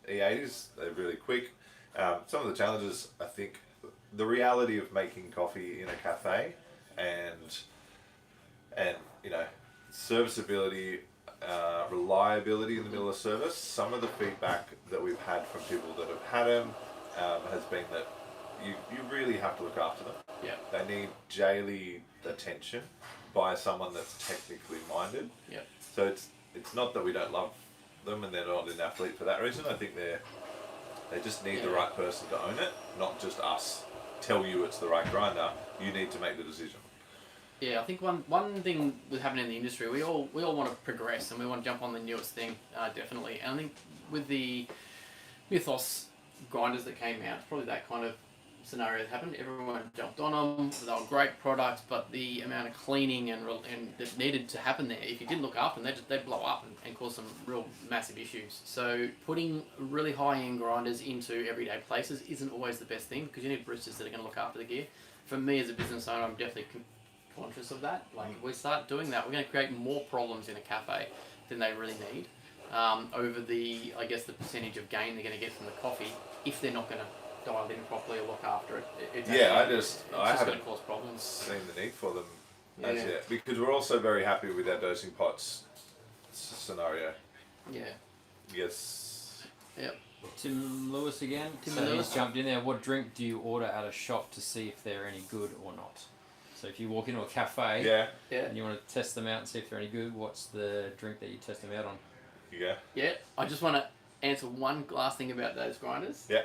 E80s. They're really quick. Some of the challenges, I think, the reality of making coffee in a cafe and serviceability, reliability in the middle of service. Some of the feedback that we've had from people that have had them has been that you really have to look after them. Yeah. They need daily attention by someone that's technically minded. Yeah. So it's not that we don't love them and they're not an athlete for that reason. I think they just need the right person to own it, not just us tell you it's the right grinder. You need to make the decision. Yeah, I think one thing that's happening in the industry, we all want to progress and we want to jump on the newest thing, definitely. And I think with the Mythos grinders that came out, it's probably that kind of scenario that happened. Everyone jumped on them. They were great products, but the amount of cleaning and that needed to happen there, if you didn't look after them, they'd blow up and cause some real massive issues. So putting really high-end grinders into everyday places isn't always the best thing because you need baristas that are going to look after the gear. For me as a business owner, I'm definitely conscious of that. Like if we start doing that, we're going to create more problems in a cafe than they really need. Over the percentage of gain they're going to get from the coffee if they're not going to dial in properly or look after it. I just haven't going to cause problems. seen the need for them as yet because we're also very happy with our dosing pots scenario. Yeah. Yes. Yep. Tim Lewis again. He's jumped in there. What drink do you order at a shop to see if they're any good or not? So if you walk into a cafe and you want to test them out and see if they're any good, what's the drink that you test them out on? Yeah. I just want to answer one last thing about those grinders. Yeah.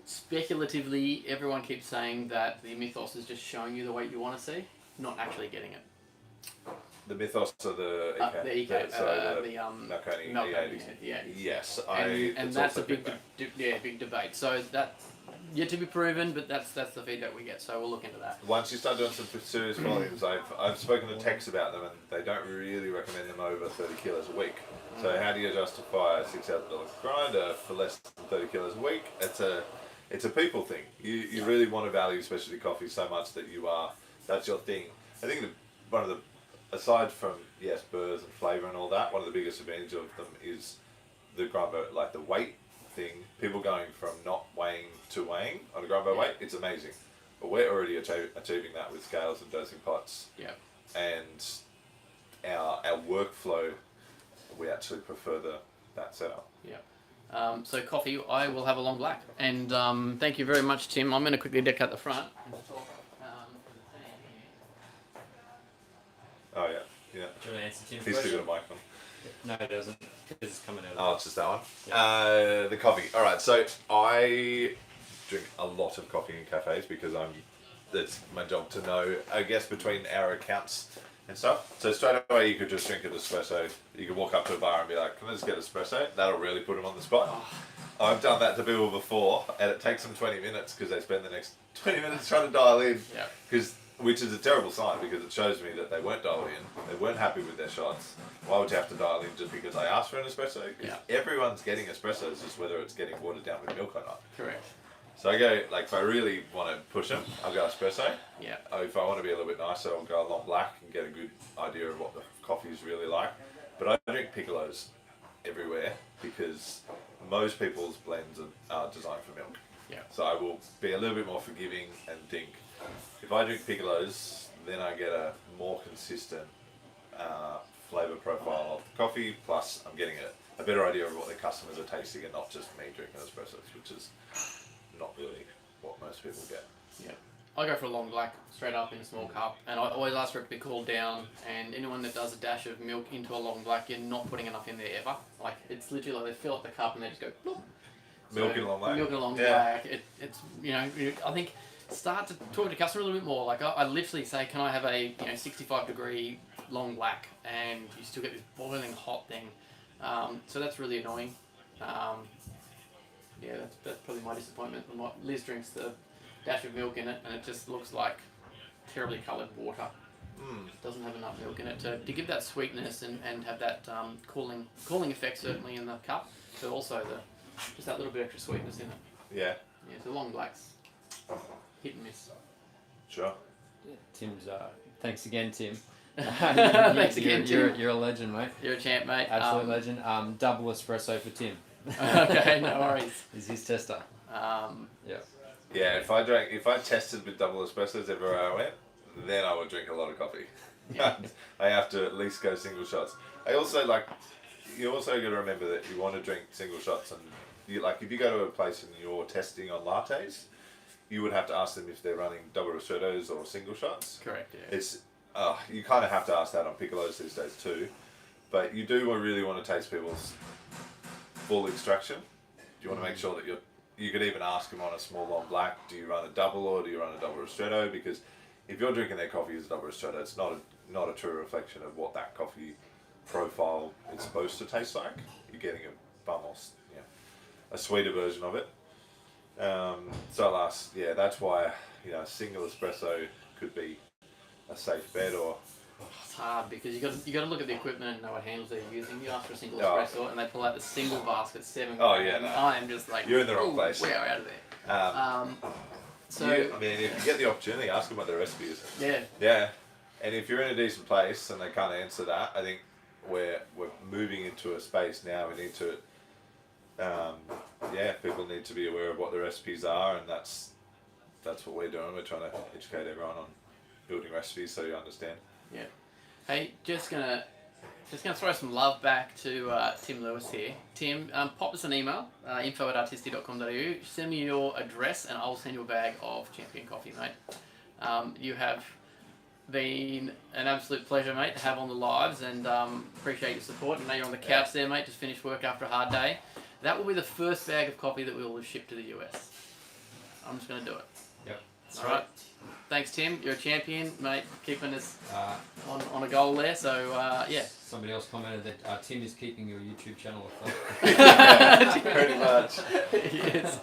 Speculatively, everyone keeps saying that the Mythos is just showing you the weight you want to see, not actually getting it. The Mythos or the EK? The EK, the Mahlkonig Mahlkonig, E80s. Yes, and that's a big debate. So that yet to be proven, but that's the feedback we get. So we'll look into that. Once you start doing some serious volumes, I've spoken to techs about them, and they don't really recommend them over 30 kilos a week. So how do you justify a $6,000 grinder for less than 30 kilos a week? It's a people thing. You really want to value specialty coffee so much that that's your thing. I think aside from burrs and flavour and all that, one of the biggest advantages of them is the grinder, like the weight thing. People going from not weighing to weighing on a grinder weight, it's amazing. But we're already achieving that with scales and dosing pots. Yeah. And our workflow, we actually prefer that setup. Yeah. So coffee, I will have a long black. And thank you very much, Tim. I'm going to quickly deck out the front. Oh yeah. Do you want to answer Tim's He's question? still got a mic on. No, it doesn't. Because it's coming out. Oh, it's just that one. Yeah. The coffee. All right. So I drink a lot of coffee in cafes because that's my job to know. I guess between our accounts and stuff. So straight away you could just drink an espresso. You could walk up to a bar and be like, "Can I just get espresso?" That'll really put them on the spot. I've done that to people before, and it takes them 20 minutes because they spend the next 20 minutes trying to dial in. Yeah. Which is a terrible sign because it shows me that they weren't dialed in, they weren't happy with their shots. Why would you have to dial in just because I asked for an espresso? Yeah. Everyone's getting espressos, just whether it's getting watered down with milk or not. Correct. So I go, like, if I really want to push them, I'll go espresso. Yeah. If I want to be a little bit nicer, I'll go a long black and get a good idea of what the coffee is really like. But I drink piccolos everywhere because most people's blends are designed for milk. Yeah. So I will be a little bit more forgiving and think, if I drink piccolos, then I get a more consistent flavour profile of the coffee, plus I'm getting a better idea of what the customers are tasting and not just me drinking espressos, which is not really what most people get. Yeah. I go for a long black, straight up in a small cup, and I always ask for it to be cooled down, and anyone that does a dash of milk into a long black, you're not putting enough in there ever. Like, it's literally like they fill up the cup and they just go, bloop. Milk in a long black? Milk in a long black. It's, I think start to talk to customers a little bit more. Like, I literally say, can I have a 65 degree long black, and you still get this boiling hot thing. So that's really annoying. That's probably my disappointment. Liz drinks the dash of milk in it, and it just looks like terribly coloured water. Doesn't have enough milk in it to give that sweetness and have that cooling effect certainly in the cup, but also just that little bit extra sweetness in it. Yeah. Yeah, so long blacks, hit and miss. Sure. Yeah, Tim's. Thanks again, Tim. Thanks again, Tim. You're a legend, mate. You're a champ, mate. Absolute legend. Double espresso for Tim. Okay, no worries. He's his tester. Yeah. Yeah, if I tested with double espressos everywhere I went, then I would drink a lot of coffee. Yeah. I have to at least go single shots. You also got to remember that you want to drink single shots, and if you go to a place and you're testing on lattes, you would have to ask them if they're running double ristrettos or single shots. Correct. Yeah. It's you kind of have to ask that on piccolos these days too, but you do really want to taste people's full extraction. You want to make sure that you could even ask them on a small long black, do you run a double or do you run a double ristretto? Because if you're drinking their coffee as a double ristretto, it's not a true reflection of what that coffee profile is supposed to taste like. You're getting a sweeter version of it. That's why a single espresso could be a safe bet. Or it's hard because you got to look at the equipment and know what handles they're using. You ask for a single espresso and they pull out the single basket 7. Oh yeah, no. I am just like, you're in the wrong place. We're out of there. If you get the opportunity, ask them what their recipe is. Yeah. Yeah, and if you're in a decent place and they can't answer that, I think we're moving into a space now. We need to, people need to be aware of what the recipes are, and that's what we're doing. We're trying to educate everyone on building recipes so you understand. Yeah. Hey, just gonna throw some love back to Tim Lewis here. Tim, pop us an email, info@artisti.com.au. Send me your address and I'll send you a bag of champion coffee, mate. You have been an absolute pleasure, mate, to have on the lives, and appreciate your support. I know you're on the couch there, mate, just finished work after a hard day. That will be the first bag of coffee that we will have shipped to the US. I'm just going to do it. Yep. All right. Thanks, Tim. You're a champion, mate, keeping us on a goal there. So, yeah. Somebody else commented that Tim is keeping your YouTube channel afloat. Pretty much. Yes.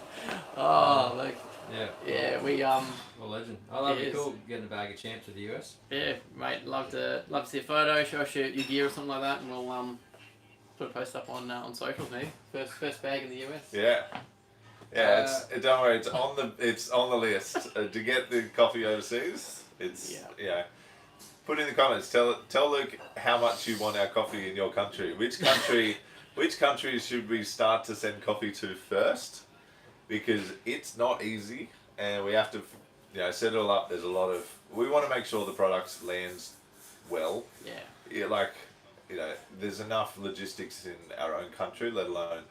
Oh, look. Yeah. Yeah, we Well, legend. Oh, that'd be Yes. cool. Getting a bag of champs to the US. Yeah, mate. Love to see a photo, show us your gear or something like that, and we'll put a post up on socials, maybe. First bag in the US. Yeah. Yeah, don't worry. It's on the list to get the coffee overseas. It's Put in the comments. Tell Luke how much you want our coffee in your country. Which country should we start to send coffee to first? Because it's not easy, and we have to set it all up. There's a lot of. We want to make sure the product lands well. Yeah. There's enough logistics in our own country, let alone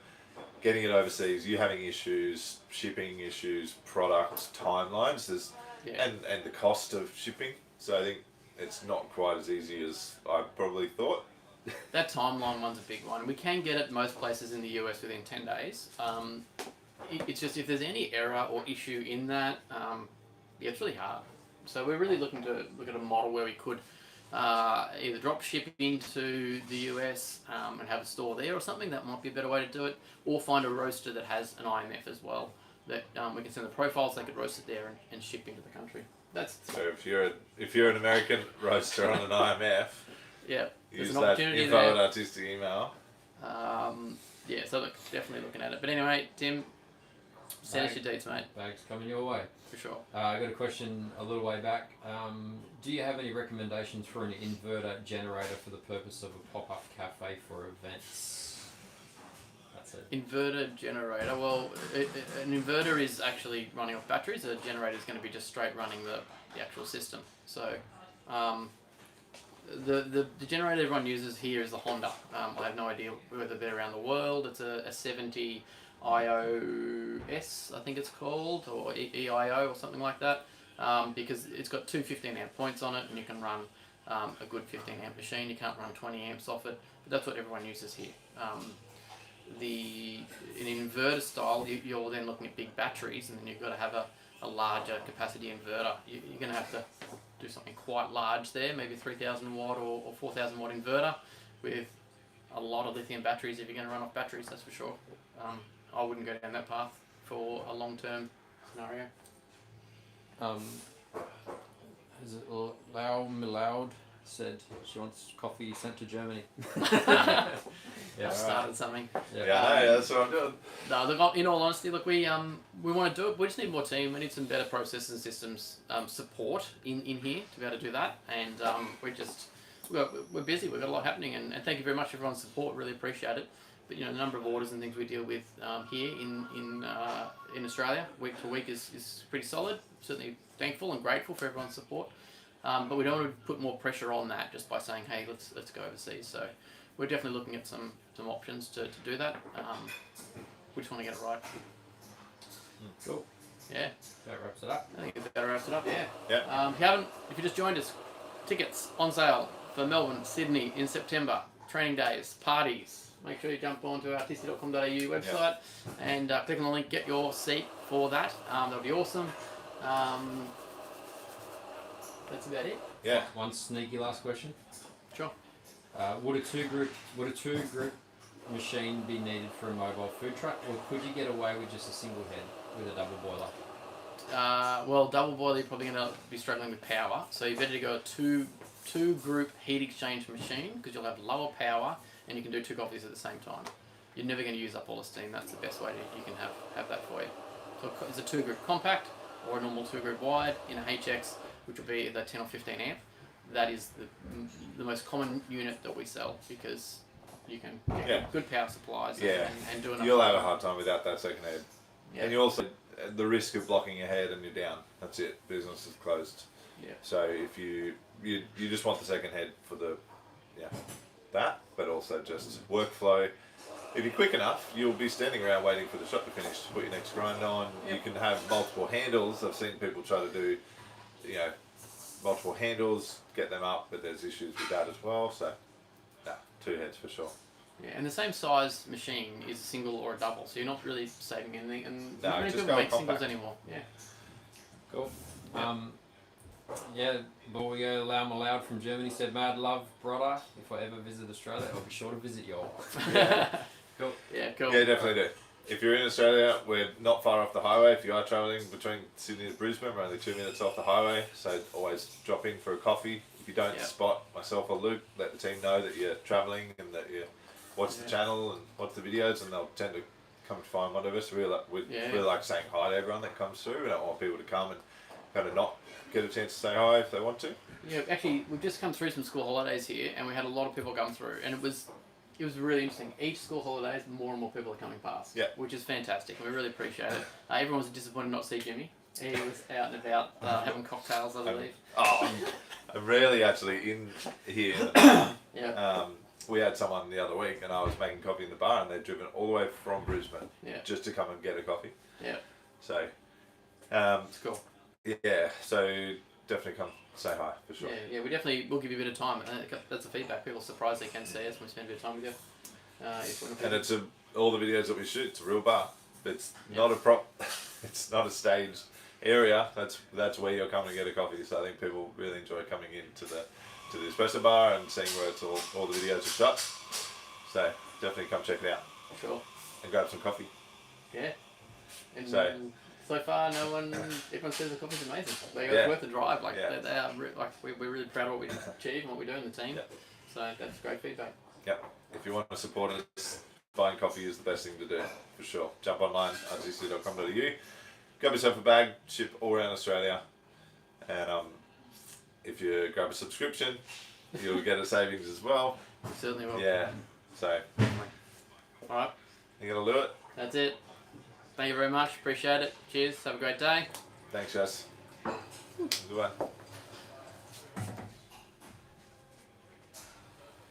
getting it overseas, you having issues, shipping issues, product timelines, and the cost of shipping. So I think it's not quite as easy as I probably thought. That timeline one's a big one. We can get it most places in the US within 10 days. It's just if there's any error or issue in that, it's really hard. So we're really looking to look at a model where we could either drop shipping to the US and have a store there or something. That might be a better way to do it, or find a roaster that has an IMF as well, that we can send the profiles, they could roast it there and ship into the country. So if you're an American roaster on an IMF, use that info at Artisti email. So look, definitely looking at it. But anyway, Tim, send us your dates, mate. Bag's coming your way. For sure. I got a question a little way back. Do you have any recommendations for an inverter generator for the purpose of a pop-up cafe for events? That's it. Inverter generator. Well, an inverter is actually running off batteries. A generator is going to be just straight running the actual system. So, the generator everyone uses here is the Honda. I have no idea whether they're around the world. It's a 70 IOS, I think it's called, or EIO or something like that, because it's got two 15 amp points on it, and you can run a good 15 amp machine. You can't run 20 amps off it, but that's what everyone uses here. In inverter style, you're then looking at big batteries, and then you've got to have a larger capacity inverter. You're going to have to do something quite large there, maybe 3,000 watt or 4,000 watt inverter with a lot of lithium batteries if you're going to run off batteries, that's for sure. I wouldn't go down that path for a long-term scenario. Is it Loud said she wants coffee sent to Germany? I've started something. That's what I'm doing. No, look, in all honesty, look, we want to do it. We just need more team. We need some better processes and systems support in here to be able to do that. And we're busy. We've got a lot happening. And thank you very much for everyone's support. Really appreciate it. But the number of orders and things we deal with here in Australia week to week is pretty solid. Certainly thankful and grateful for everyone's support. But we don't want to put more pressure on that just by saying, hey, let's go overseas. So we're definitely looking at some options to do that. We just want to get it right. Cool. Yeah. That wraps it up. I think it better wraps it up. Yeah. Yeah. If you just joined us, tickets on sale for Melbourne, Sydney in September. Training days, parties. Make sure you jump onto our artisti.com.au website and click on the link, get your seat for that. That'll be awesome. That's about it. Yeah. One sneaky last question. Sure. Would a two group machine be needed for a mobile food truck, or could you get away with just a single head with a double boiler? Well, double boiler, you're probably going to be struggling with power, so you better go a two group heat exchange machine because you'll have lower power and you can do 2 coffees at the same time. You're never going to use up all the steam. That's the best way you can have that for you. So it's a 2 group compact or a normal 2 group wide in a HX, which will be the 10 or 15 amp. That is the most common unit that we sell because you can get good power supplies and do enough. You'll have a hard time without that second head. Yeah. And you also, the risk of blocking your head and you're down. That's it. Business is closed. Yeah. So if you just want the second head for the, that, but also just workflow. If you're quick enough, you'll be standing around waiting for the shot to finish to put your next grind on. Yep. You can have multiple handles. I've seen people try to do, multiple handles, get them up, but there's issues with that as well. So, 2 heads for sure. Yeah, and the same size machine is a single or a double, so you're not really saving anything. And No, many just people go make compact. singles anymore. Yeah. Cool. Before we go, Lau Malloud from Germany said, "Mad love, brother. If I ever visit Australia, I'll be sure to visit y'all." Cool. Yeah, cool. Yeah, definitely do. If you're in Australia, we're not far off the highway. If you are travelling between Sydney and Brisbane, we're only 2 minutes off the highway. So always drop in for a coffee. If you don't spot myself or Luke, let the team know that you're travelling and that you watch the channel and watch the videos, and they'll tend to come and find one of us. We really like saying hi to everyone that comes through. We don't want people to come and kind of not get a chance to say hi if they want to. Yeah, actually, we've just come through some school holidays here, and we had a lot of people come through, and it was really interesting. Each school holidays, more and more people are coming past, which is fantastic. We really appreciate it. Everyone was disappointed not to see Jimmy. He was out and about having cocktails, I believe. I'm rarely actually in here. We had someone the other week, and I was making coffee in the bar, and they'd driven all the way from Brisbane just to come and get a coffee. Yeah. So, it's cool. Yeah, so definitely come say hi for sure. Yeah, we'll give you a bit of time. That's the feedback. People are surprised they can see us when we spend a bit of time with you. And it's all the videos that we shoot. It's a real bar. It's not a prop. It's not a staged area. That's where you're coming to get a coffee. So I think people really enjoy coming into the espresso bar and seeing where it's all the videos are shot. So definitely come check it out. Sure. And grab some coffee. Yeah. And so far, everyone says the coffee's amazing. It's worth the drive. They are we're really proud of what we achieve and what we do in the team. So that's great feedback. Yep. If you want to support us, buying coffee is the best thing to do for sure. Jump online, artisti.com.au. Grab yourself a bag, ship all around Australia, and if you grab a subscription, you'll get a savings as well. You certainly will. Yeah. So. All right. You gonna do it? That's it. Thank you very much. Appreciate it. Cheers. Have a great day. Thanks, Jess. Goodbye.